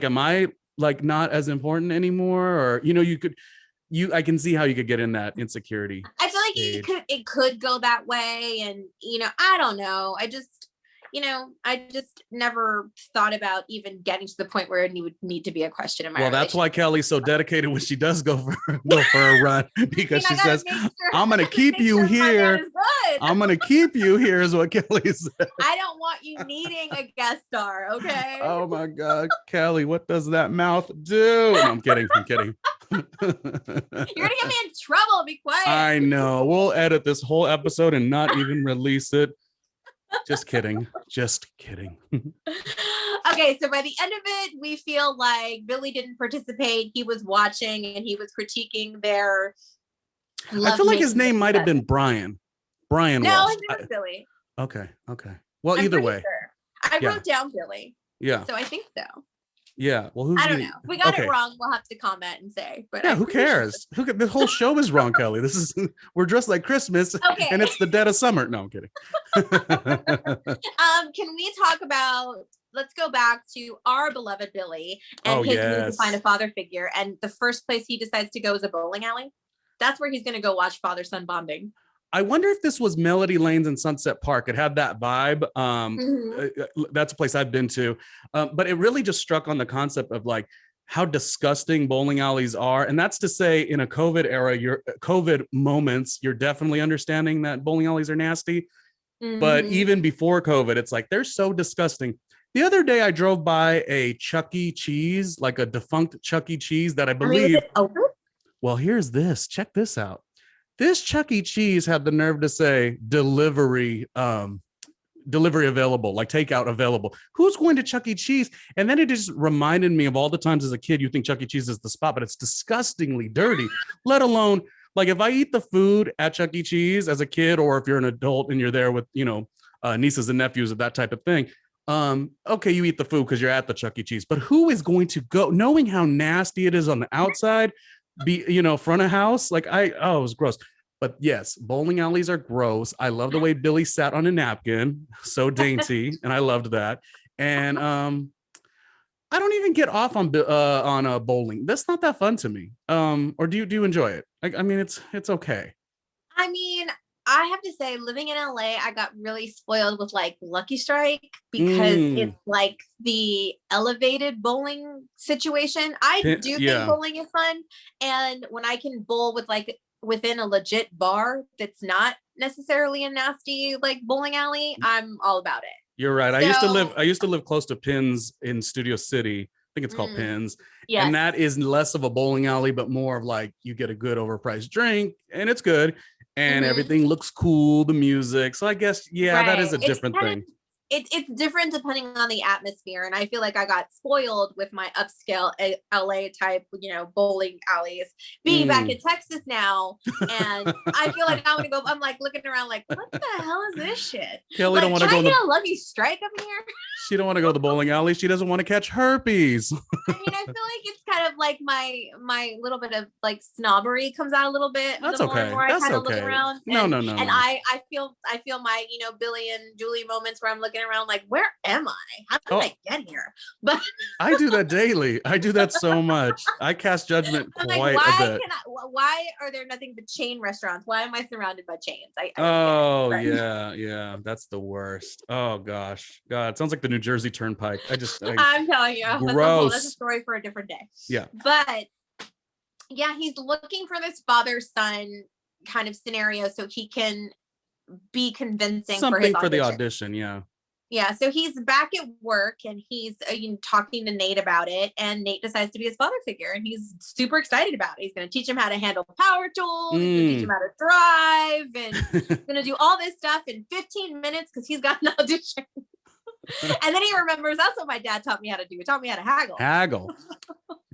Speaker 1: am I like not as important anymore? Or, I can see how you could get in that insecurity.
Speaker 2: I feel like it could go that way. And, I don't know. I just never thought about even getting to the point where it would need to be a question in my relationship.
Speaker 1: That's why Kellie's so dedicated when she does go for a run, because she says, I'm going to keep you here. I'm going to keep you here is what Kellie said.
Speaker 2: I don't want you needing a guest star. Okay.
Speaker 1: Oh my God, Kellie, what does that mouth do? No, I'm kidding.
Speaker 2: You're going to get me in trouble. Be quiet.
Speaker 1: I know. We'll edit this whole episode and not even release it. Just kidding.
Speaker 2: Okay, so by the end of it, we feel like Billy didn't participate. He was watching and he was critiquing their.
Speaker 1: I feel like his name might have been Brian. Brian.
Speaker 2: No, his name was Billy.
Speaker 1: Okay. Well, either way,
Speaker 2: I wrote down Billy.
Speaker 1: Yeah.
Speaker 2: So I think so.
Speaker 1: Yeah. Well,
Speaker 2: I don't know. If we got it wrong, we'll have to comment and say. But
Speaker 1: yeah, who cares? The whole show is wrong, Kellie. We're dressed like Christmas, and it's the dead of summer. No, I'm kidding.
Speaker 2: Can we talk about? Let's go back to our beloved Billy and his need to find a father figure. And the first place he decides to go is a bowling alley. That's where he's going to go watch father-son bonding.
Speaker 1: I wonder if this was Melody Lanes in Sunset Park. It had that vibe. That's a place I've been to. But it really just struck on the concept of like how disgusting bowling alleys are. And that's to say, in a COVID era, your COVID moments, you're definitely understanding that bowling alleys are nasty. But even before COVID, it's like, they're so disgusting. The other day I drove by a Chuck E. Cheese, like a defunct Chuck E. Cheese that I believe. Well, here's this. Check this out. This Chuck E. Cheese had the nerve to say delivery available, like takeout available. Who's going to Chuck E. Cheese? And then it just reminded me of all the times as a kid you think Chuck E. Cheese is the spot, but it's disgustingly dirty, let alone like if I eat the food at Chuck E. Cheese as a kid, or if you're an adult and you're there with, nieces and nephews or that type of thing. Okay, you eat the food because you're at the Chuck E. Cheese, but who is going to go knowing how nasty it is on the outside? Front of house, like it was gross. But yes, bowling alleys are gross. I love the way Billy sat on a napkin, so dainty, and I loved that. And I don't even get off on bowling. That's not that fun to me. Or do you enjoy it? I mean, it's okay.
Speaker 2: I mean, I have to say, living in LA, I got really spoiled with like Lucky Strike because it's like the elevated bowling situation. I do think bowling is fun. And when I can bowl with like within a legit bar that's not necessarily a nasty like bowling alley, I'm all about it.
Speaker 1: You're right. I used to live close to Pins in Studio City. I think it's called Pins. Yes. And that is less of a bowling alley, but more of like you get a good overpriced drink and it's good. And everything looks cool, the music. So I guess, that is a different thing.
Speaker 2: it's different depending on the atmosphere. And I feel like I got spoiled with my upscale LA type, bowling alleys being back in Texas now. And I feel like I'm like looking around like, what the hell is this shit?
Speaker 1: Kellie
Speaker 2: like,
Speaker 1: don't want to go.
Speaker 2: Can I get a Lucky Strike up here?
Speaker 1: She don't want to go to the bowling alley. She doesn't want to catch herpes.
Speaker 2: I mean, I feel like it's kind of like my little bit of like snobbery comes out a little bit.
Speaker 1: That's
Speaker 2: the more
Speaker 1: okay.
Speaker 2: and more I kind of look around.
Speaker 1: No.
Speaker 2: And
Speaker 1: no.
Speaker 2: I feel my Billy and Julie moments where I'm looking around like, where am I? How did I get here? But
Speaker 1: I do that daily. I do that so much. I cast judgment quite a bit.
Speaker 2: Why are there nothing but chain restaurants? Why am I surrounded by chains?
Speaker 1: Yeah. That's the worst. Oh gosh, God, it sounds like the New Jersey Turnpike.
Speaker 2: I'm telling you,
Speaker 1: gross.
Speaker 2: That's a story for a different day.
Speaker 1: Yeah,
Speaker 2: but yeah, he's looking for this father-son kind of scenario so he can be convincing
Speaker 1: something
Speaker 2: for
Speaker 1: the audition.
Speaker 2: Yeah, so he's back at work and he's talking to Nate about it, and Nate decides to be his father figure, and he's super excited about it. He's going to teach him how to handle power tools, he's going to teach him how to drive, and he's going to do all this stuff in 15 minutes because he's got an audition. And then he remembers, that's what my dad taught me how to do. He taught me how to haggle.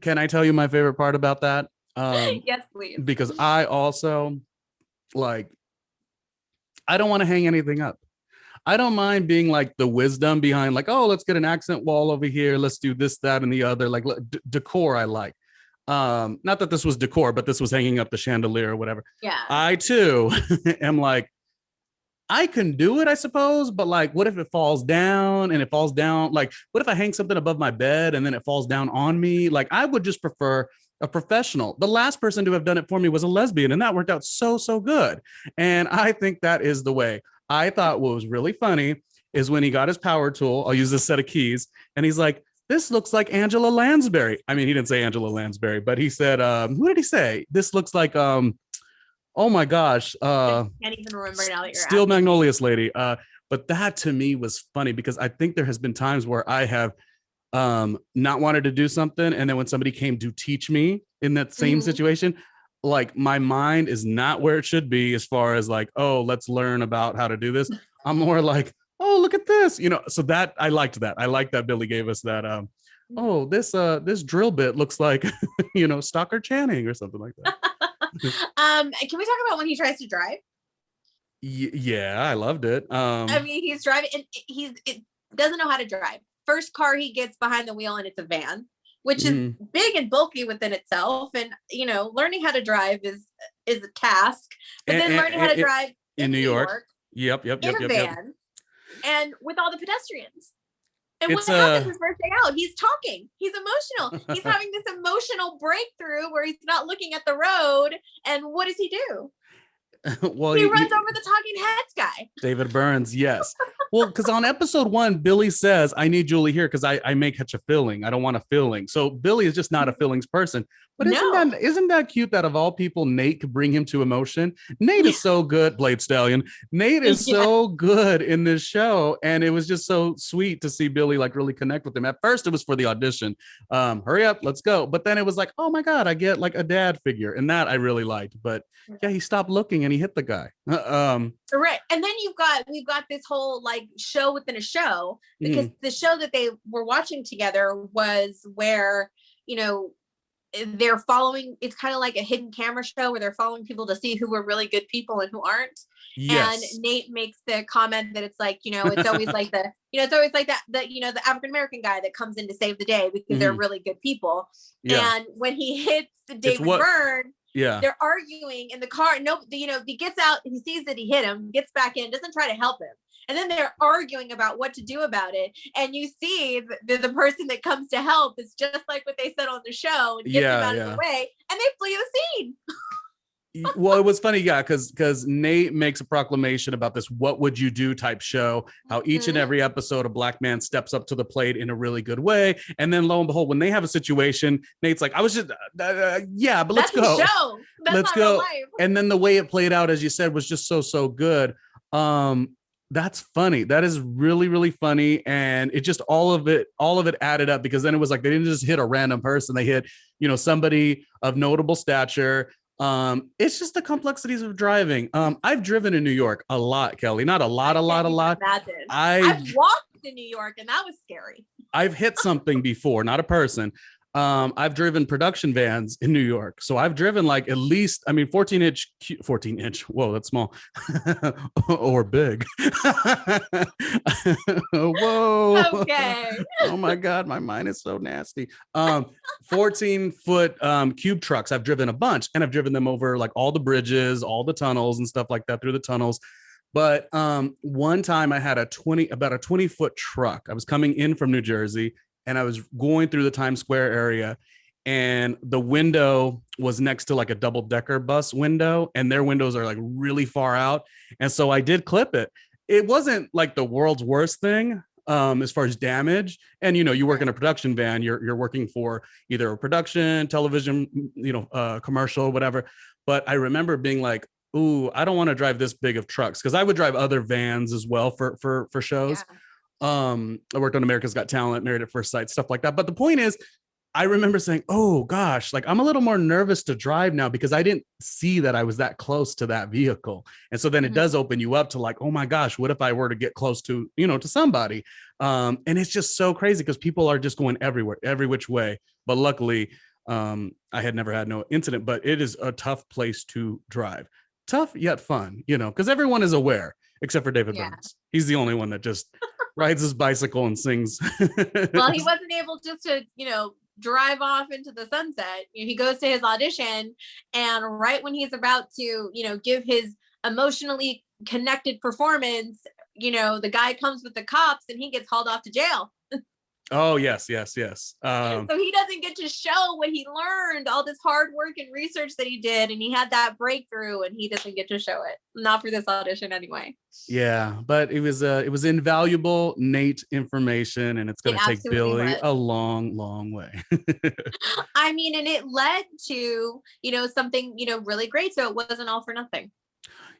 Speaker 1: Can I tell you my favorite part about that?
Speaker 2: Yes, please.
Speaker 1: Because I also I don't want to hang anything up. I don't mind being like the wisdom behind like, oh, let's get an accent wall over here. Let's do this, that, and the other. Like decor I like. Not that this was decor, but this was hanging up the chandelier or whatever.
Speaker 2: Yeah.
Speaker 1: I too am like, I can do it, I suppose, but like, what if it falls down and it falls down? Like, what if I hang something above my bed and then it falls down on me? Like, I would just prefer a professional. The last person to have done it for me was a lesbian, and that worked out so good. And I think that is the way. I thought what was really funny is when he got his power tool, I'll use this set of keys, and he's like, this looks like Angela Lansbury. I mean, he didn't say Angela Lansbury, but he said, who did he say? This looks like, oh my gosh.
Speaker 2: I can't even remember now that you're
Speaker 1: Steel Magnolias lady. But that to me was funny because I think there has been times where I have not wanted to do something. And then when somebody came to teach me in that same situation, like my mind is not where it should be as far as like, oh, let's learn about how to do this. I'm more like, oh, look at this, so that I liked that. I like that Billy gave us that. Oh, this drill bit looks like, Stockard Channing or something like that.
Speaker 2: Can we talk about when he tries to drive?
Speaker 1: Yeah, I loved it.
Speaker 2: I mean, he's driving and it doesn't know how to drive. First car he gets behind the wheel and it's a van, which is big and bulky within itself. And, learning how to drive is a task, but then learning how to drive
Speaker 1: in New York. Yep.
Speaker 2: In a van and with all the pedestrians. And what happens his first day out? He's talking. He's emotional. He's having this emotional breakthrough where he's not looking at the road. And what does he do?
Speaker 1: Well,
Speaker 2: he runs over the talking heads guy.
Speaker 1: David Burns, yes. Well, because on episode 1, Billy says, I need Julie here because I may catch a filling. I don't want a filling. So Billy is just not a fillings person. But isn't that cute that of all people, Nate could bring him to emotion? Nate is so good, Blade Stallion. Nate is so good in this show. And it was just so sweet to see Billy like really connect with him. At first, it was for the audition. Hurry up, let's go. But then it was like, oh my God, I get like a dad figure. And that I really liked. But yeah, he stopped looking and he hit the guy.
Speaker 2: Right. And then we've got this whole like show within a show, because the show that they were watching together was where, they're following, it's kind of like a hidden camera show where they're following people to see who are really good people and who aren't. Yes. And Nate makes the comment that it's like, it's always like the African-American guy that comes in to save the day because they're really good people. Yeah. And when he hits David Byrne, they're arguing in the car. He gets out, he sees that he hit him, gets back in, doesn't try to help him. And then they're arguing about what to do about it. And you see the person that comes to help is just like what they said on the show and gets him out of the way. And they flee the scene.
Speaker 1: Well, it was funny, because Nate makes a proclamation about this "what would you do" type show, how each and every episode a black man steps up to the plate in a really good way, and then lo and behold, when they have a situation, Nate's like, "I was just, but let's go, let's go." And then the way it played out, as you said, was just so good. That's funny. That is really, really funny. And it just, all of it added up, because then it was like, they didn't just hit a random person. They hit, somebody of notable stature, It's just the complexities of driving. I've driven in New York a lot, Kelly. Not a lot, a lot, a lot.
Speaker 2: Imagine.
Speaker 1: I've
Speaker 2: I've walked in New York and that was scary.
Speaker 1: I've hit something before, not a person. I've driven production vans in New York. So I've driven like at least, 14 inch. Whoa, that's small or big. Whoa.
Speaker 2: Okay.
Speaker 1: Oh my God, my mind is so nasty. 14-foot cube trucks. I've driven a bunch, and I've driven them over like all the bridges, all the tunnels and stuff like that, through the tunnels. But one time I had about a 20-foot truck. I was coming in from New Jersey, and I was going through the Times Square area, and the window was next to like a double-decker bus window, and their windows are like really far out. And so I did clip it. It wasn't like the world's worst thing as far as damage. And, you work in a production van, you're working for either a production, television, commercial, whatever. But I remember being like, ooh, I don't want to drive this big of trucks, because I would drive other vans as well for shows. Yeah. I worked on America's Got Talent, Married at First Sight, stuff like that. But the point is, I remember saying, oh gosh, like I'm a little more nervous to drive now, because I didn't see that I was that close to that vehicle. And so then it does open you up to like, oh my gosh, what if I were to get close to, to somebody? And it's just so crazy, because people are just going everywhere, every which way. But luckily, I had never had no incident, but it is a tough place to drive. Tough yet fun, because everyone is aware except for David Burns. He's the only one that just rides his bicycle and sings.
Speaker 2: Well, he wasn't able just to, drive off into the sunset. He goes to his audition, and right when he's about to, give his emotionally connected performance, the guy comes with the cops and he gets hauled off to jail.
Speaker 1: Oh, yes. So
Speaker 2: he doesn't get to show what he learned, all this hard work and research that he did, and he had that breakthrough, and he doesn't get to show it. Not for this audition anyway.
Speaker 1: Yeah, but it was invaluable Nate information, and it's going to take Billy a long, long way.
Speaker 2: And it led to, something, really great. So it wasn't all for nothing.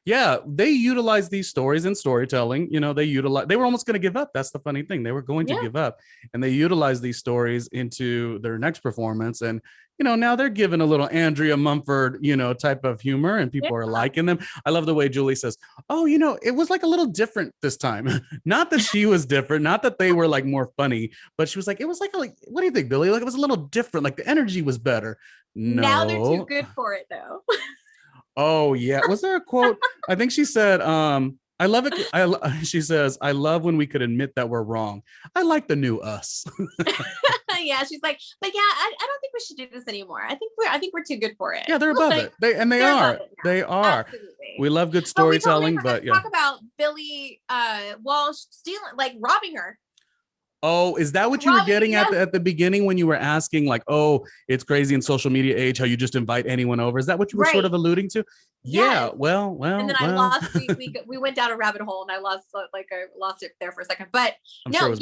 Speaker 1: Yeah, they utilize these stories in storytelling. They were almost going to give up. That's the funny thing. They were going to give up, and they utilize these stories into their next performance. And, now they're giving a little Andrea Mumford, type of humor, and people are liking them. I love the way Julie says, oh, it was like a little different this time. Not that she was different, not that they were like more funny, but she was like, it was like, what do you think, Billy? Like, it was a little different. Like the energy was better. No.
Speaker 2: Now they're too good for it though.
Speaker 1: Oh yeah. Was there a quote? I think she said, I love it. She says, I love when we could admit that we're wrong. I like the new us.
Speaker 2: Yeah. She's like, but yeah, I don't think we should do this anymore. I think we're too good for it.
Speaker 1: Yeah. They're above it. They are. They are. Absolutely. We love good storytelling, but yeah.
Speaker 2: Talk about Billy Walsh robbing her.
Speaker 1: Oh, is that what you were getting at the beginning when you were asking like, oh, it's crazy in social media age how you just invite anyone over? Is that what you were sort of alluding to? Yeah. Well. And then I lost.
Speaker 2: We went down a rabbit hole, and I lost it there for a second. But
Speaker 1: sure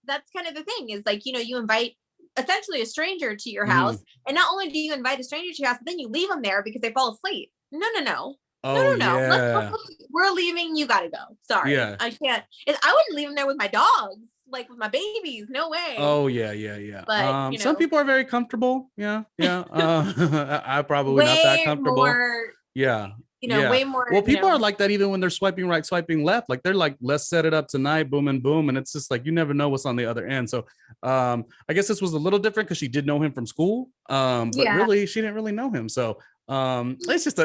Speaker 2: that's kind of the thing is like, you invite essentially a stranger to your house, and not only do you invite a stranger to your house, but then you leave them there because they fall asleep. No.
Speaker 1: Oh,
Speaker 2: no.
Speaker 1: Yeah.
Speaker 2: We're leaving. You got to go. Sorry.
Speaker 1: Yeah.
Speaker 2: I can't. I wouldn't leave them there with my dogs. Like with my babies, no way.
Speaker 1: Oh yeah. But some people are very comfortable. Yeah. I probably not that comfortable. Way more. Well, people are like that even when they're swiping right, swiping left. Like they're like, let's set it up tonight, boom and boom, and it's just like you never know what's on the other end. So, I guess this was a little different because she did know him from school, but really she didn't really know him. So, it's just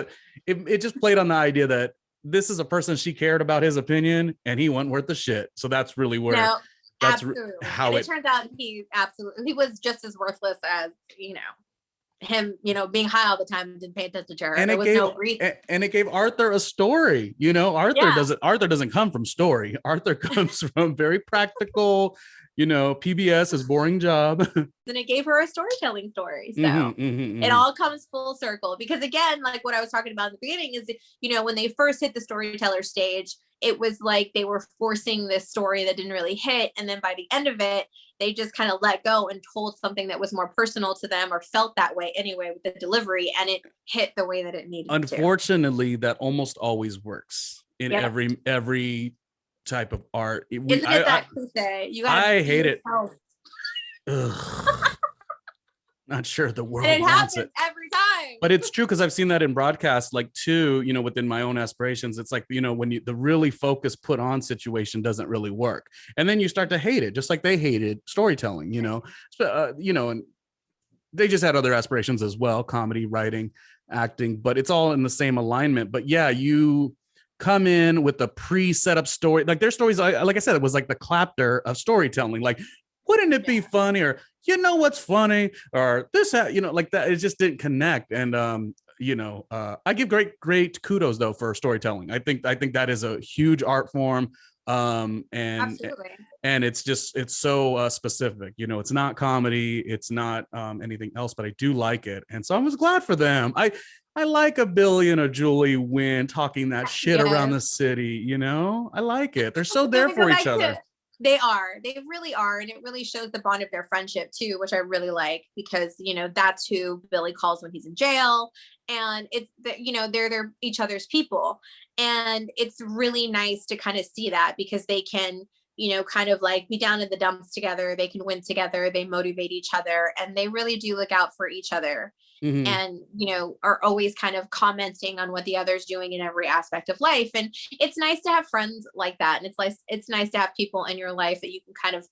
Speaker 1: it just played on the idea that this is a person she cared about his opinion, and he wasn't worth the shit. So that's really where. That's how
Speaker 2: it turns out he was just as worthless as him being high all the time and didn't pay attention to her.
Speaker 1: And it gave Arthur a story. Arthur doesn't come from story. Arthur comes from very practical, PBS is boring job.
Speaker 2: And it gave her a storytelling story. So it all comes full circle, because again, like what I was talking about in the beginning is, when they first hit the storyteller stage, it was like they were forcing this story that didn't really hit. And then by the end of it, they just kind of let go and told something that was more personal to them or felt that way anyway with the delivery. And it hit the way that it needed
Speaker 1: Unfortunately, that almost always works in every type of art.
Speaker 2: Isn't it that cliche?
Speaker 1: I hate it. Not sure the world
Speaker 2: and it
Speaker 1: wants
Speaker 2: happens every time.
Speaker 1: But it's true, because I've seen that in broadcast, like too, within my own aspirations. It's like, when the really focused put on situation doesn't really work. And then you start to hate it, just like they hated storytelling, and they just had other aspirations as well, comedy, writing, acting, but it's all in the same alignment. But yeah, you come in with a pre-set up story. Like their stories, like I said, it was like the Clapter of storytelling. Like, wouldn't it be funny? Or, what's funny? Or this, like that. It just didn't connect. And, I give great kudos though for storytelling. I think that is a huge art form. And
Speaker 2: Absolutely.
Speaker 1: And it's so specific. It's not comedy, it's not anything else, but I do like it. And so I was glad for them. I like a Billy and a Julie Wynn talking that shit around the city. I like it. They're so there for each other.
Speaker 2: They really are. And it really shows the bond of their friendship too, which I really like, because, that's who Billy calls when he's in jail. And it's, they're each other's people. And it's really nice to kind of see that, because they can, kind of like be down in the dumps together. They can win together. They motivate each other, and they really do look out for each other. Mm-hmm. And, are always kind of commenting on what the other's doing in every aspect of life. And it's nice to have friends like that. And it's nice to have people in your life that you can kind of,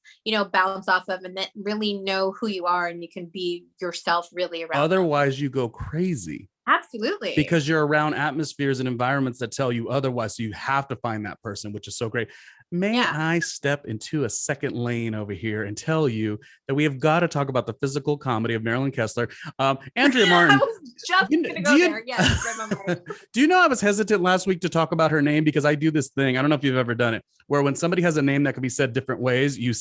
Speaker 2: bounce off of, and that really know who you are, and you can be yourself really around.
Speaker 1: Otherwise them. You go crazy.
Speaker 2: Absolutely.
Speaker 1: Because you're around atmospheres and environments that tell you otherwise. So you have to find that person, which is so great. May I step into a second lane over here and tell you that we have got to talk about the physical comedy of Marilyn Kessler. Andrea Martin.
Speaker 2: I was just going to go there. Yes.
Speaker 1: Do you know I was hesitant last week to talk about her name, because I do this thing. I don't know if you've ever done it, where when somebody has a name that can be said different ways, you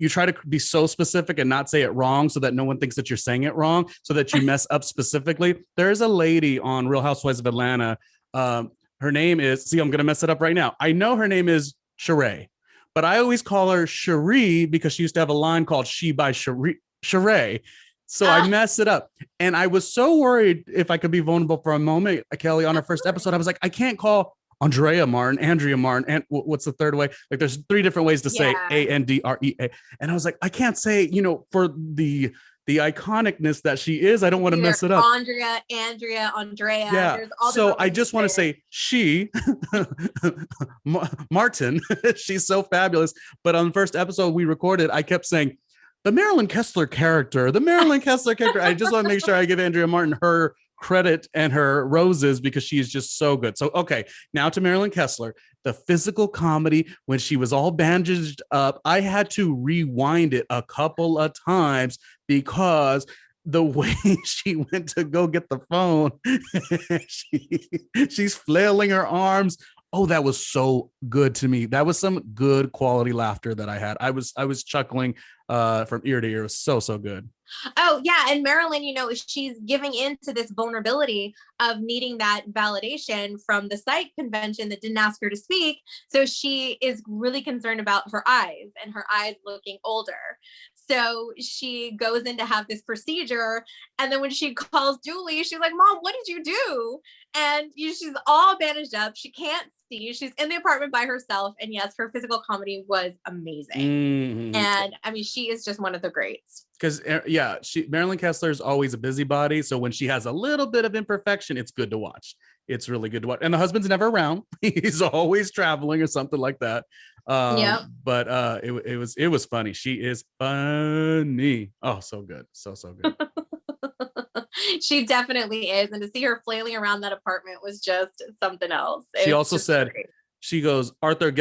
Speaker 1: try to be so specific and not say it wrong, so that no one thinks that you're saying it wrong, so that you mess up specifically. There's a lady on Real Housewives of Atlanta. Her name is, I'm going to mess it up right now. I know her name is Sheree, but I always call her Cherie because she used to have a line called She by Sheree. So I messed it up. And I was so worried if I could be vulnerable for a moment, Kelly, on our first episode. I was like, I can't call Andrea Martin, and what's the third way? Like there's 3 different ways to say Andrea. And I was like, I can't say, for the iconicness that she is, I don't want to mess it up.
Speaker 2: Andrea.
Speaker 1: Yeah. So I just want to say she, Martin, she's so fabulous. But on the first episode we recorded, I kept saying the Marilyn Kessler character. I just want to make sure I give Andrea Martin her credit and her roses, because she is just so good. So, okay, now to Marilyn Kessler, the physical comedy when she was all bandaged up. I had to rewind it a couple of times, because the way she went to go get the phone, she's flailing her arms. Oh, that was so good to me. That was some good quality laughter that I had. I was chuckling from ear to ear. It was so good.
Speaker 2: Oh yeah. And Marilyn, she's giving into this vulnerability of needing that validation from the psych convention that didn't ask her to speak. So she is really concerned about her eyes, and her eyes looking older. So she goes in to have this procedure. And then when she calls Julie, she's like, Mom, what did you do? And she's all bandaged up. She can't see. She's in the apartment by herself. And yes, her physical comedy was amazing. Mm-hmm. And I mean, she is just one of the greats.
Speaker 1: Because Marilyn Kessler is always a busybody. So when she has a little bit of imperfection, it's good to watch. It's really good to watch. And the husband's never around. He's always traveling or something like that. But it was funny. She is funny. Oh, so good. So good.
Speaker 2: She definitely is. And to see her flailing around that apartment was just something else.
Speaker 1: She also said, great. She goes, Arthur,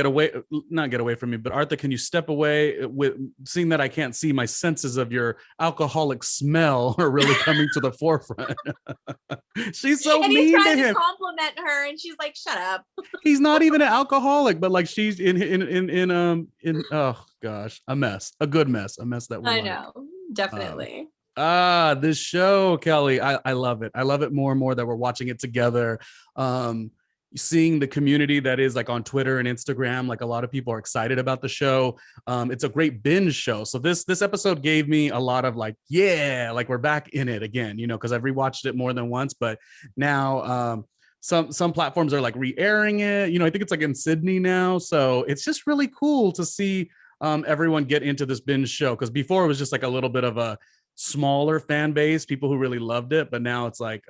Speaker 1: not get away from me, but Arthur, can you step away? With seeing that I can't see, my senses of your alcoholic smell are really coming to the forefront. She's so
Speaker 2: and
Speaker 1: mean
Speaker 2: he's trying
Speaker 1: to him.
Speaker 2: Compliment her, and she's like, "Shut up."
Speaker 1: He's not even an alcoholic, but like she's in oh gosh, a mess, a good mess, a mess that we
Speaker 2: I know, definitely.
Speaker 1: This show, Kelly, I love it. I love it more and more that we're watching it together. Seeing the community that is like on Twitter and Instagram, like a lot of people are excited about the show. It's a great binge show. So this episode gave me a lot of like, yeah, like we're back in it again, because I've rewatched it more than once, but now some platforms are like re-airing it. I think it's like in Sydney now. So it's just really cool to see everyone get into this binge show. Because before it was just like a little bit of a smaller fan base, people who really loved it, but now it's like,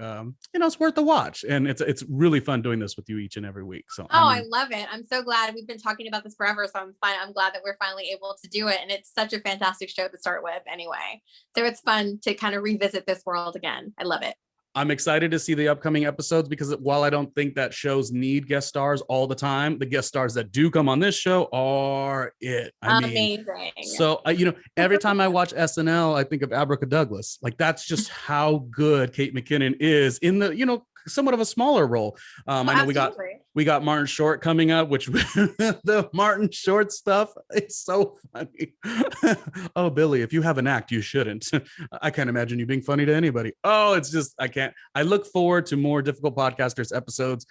Speaker 1: it's worth the watch. And it's really fun doing this with you each and every week. So
Speaker 2: I love it. I'm so glad. We've been talking about this forever. So I'm glad that we're finally able to do it. And it's such a fantastic show to start with anyway. So it's fun to kind of revisit this world again. I love it.
Speaker 1: I'm excited to see the upcoming episodes because while I don't think that shows need guest stars all the time, the guest stars that do come on this show are it.
Speaker 2: Amazing.
Speaker 1: So, every time I watch SNL, I think of Abraca Douglas. Like, that's just how good Kate McKinnon is in the, somewhat of a smaller role. I know we got Martin Short coming up, which the Martin Short stuff is so funny. Oh, Billy, if you have an act, you shouldn't. I can't imagine you being funny to anybody. Oh, it's just, I can't. I look forward to more Difficult Podcasters episodes.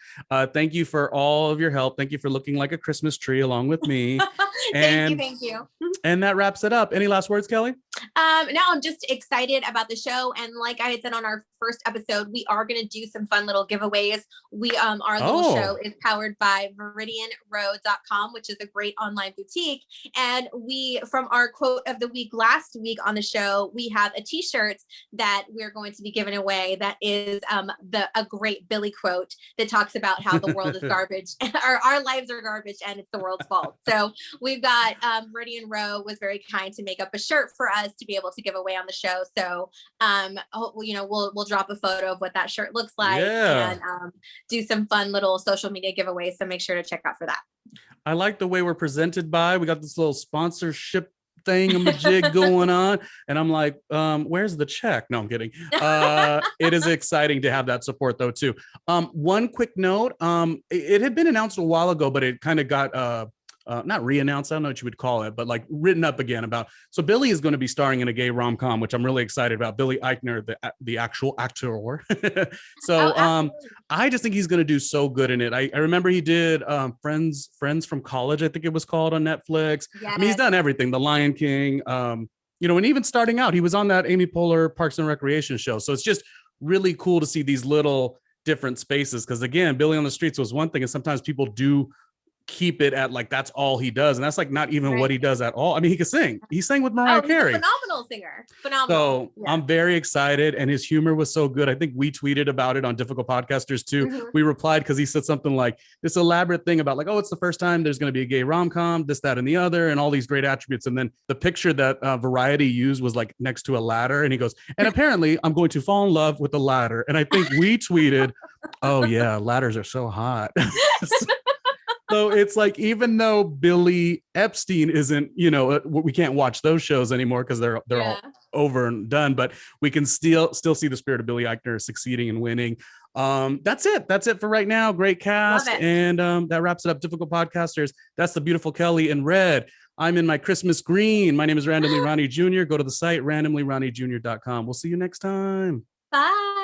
Speaker 1: Thank you for all of your help. Thank you for looking like a Christmas tree along with me.
Speaker 2: Thank you.
Speaker 1: And that wraps it up. Any last words, Kellie?
Speaker 2: No, I'm just excited about the show. And like I had said on our first episode, we are going to do some fun little giveaways. Our little show is powered by meridianrow.com, which is a great online boutique. And from our quote of the week last week on the show, we have a t-shirt that we're going to be giving away. That is a great Billy quote that talks about how the world is garbage. Our lives are garbage and it's the world's fault. So we've got Meridian Row was very kind to make up a shirt for us to be able to give away on the show. So, we'll drop a photo of what that shirt looks like and do some fun little social media giveaways. So make sure to check out for that.
Speaker 1: I like the way we're presented by. We got this little sponsorship thing-a-majig going on. And I'm like, where's the check? No, I'm kidding. It is exciting to have that support though, too. One quick note, it had been announced a while ago, but it kind of got not re-announced, I don't know what you would call it, but like written up again about. So Billy is going to be starring in a gay rom-com, which I'm really excited about. Billy Eichner, the actual actor. So I just think he's going to do so good in it. I remember he did Friends from College, I think it was called, on Netflix. Yes. I mean, he's done everything. The Lion King, and even starting out, he was on that Amy Poehler Parks and Recreation show. So it's just really cool to see these little different spaces. Because again, Billy on the Streets was one thing, and sometimes people do keep it at like that's all he does, and that's like not even what he does at all. I mean, he can sing. He sang with Mariah Carey.
Speaker 2: Phenomenal singer. Phenomenal.
Speaker 1: So I'm very excited, and his humor was so good. I think we tweeted about it on Difficult Podcasters too. Mm-hmm. We replied because he said something like this elaborate thing about like, oh, it's the first time there's going to be a gay rom-com, this, that, and the other, and all these great attributes. And then the picture that Variety used was like next to a ladder, and he goes, and apparently I'm going to fall in love with the ladder. And I think we tweeted, oh yeah, ladders are so hot. So it's like, even though Billy Epstein isn't, we can't watch those shows anymore because they're all over and done, but we can still see the spirit of Billy Eichner succeeding and winning. That's it for right now. Great cast. And that wraps it up. Difficult Podcasters. That's the beautiful Kellie in red. I'm in my Christmas green. My name is Randomly Ronnie Jr. Go to the site randomlyronniejr.com. We'll see you next time.
Speaker 2: Bye.